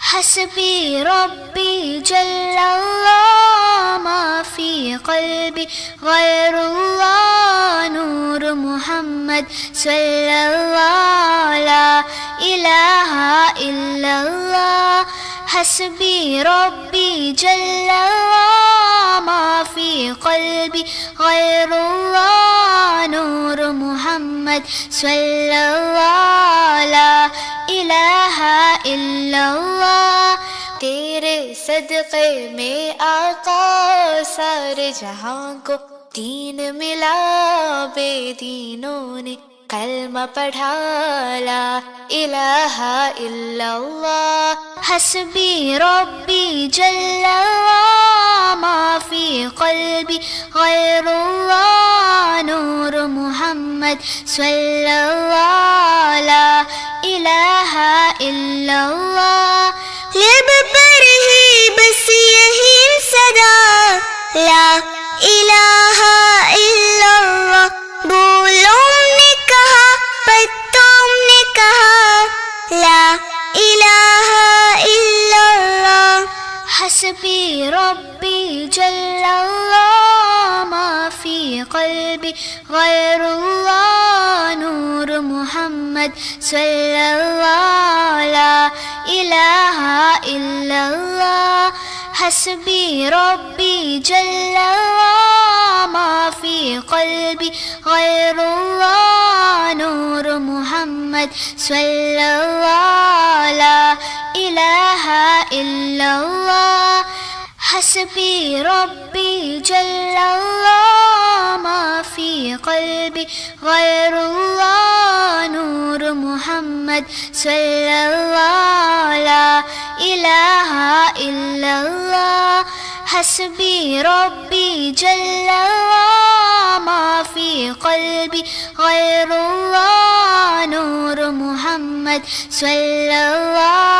حسبي ربي جل الله ما في قلبي غير الله نور محمد صلى الله لا إله إلا الله حسبي ربي جل الله ما في قلبي غير الله نور محمد صلى الله لا إله إلا الله तेरे सदक़े में आका सारे जहां को दीन मिला बेदीनों ने कलमा पढ़ा ला इलाहा इल्लल्लाह हस्बी रब्बी जल्लल्लाह मा फी क़ल्बी गैरुल्लाह नूर मुहम्मद सल्लल्लाह ला इलाहा इल्लल्लाह लब पर ही बस यही सदा ला इलाहा इल्लल्लाह बोलों ने कहा पत्तों ने कहा ला इलाहा इल्लल्लाह हस्बी रब्बी जल्लल्लाह मा फी क़ल्बी गैरुल्लाह नूर मुहम्मद सल्लल्लाह ला इलाहा इल्लल्लाह हस्बी रब्बी जल्लल्लाह मा फी क़ल्बी गैरुल्लाह नूर मुहम्मद सल्लल्लाह ला इलाहा इल्लल्लाह हस्बी रब्बी जल्लल्लाह मा फी क़ल्बी गैरुल्लाह नूर मुहम्मद सल्लल्लाह ला इलाहा इल्लल्लाह हस्बी रब्बी जल्लल्लाह मा फी क़ल्बी गैरुल्लाह नूर मुहम्मद सल्लल्लाह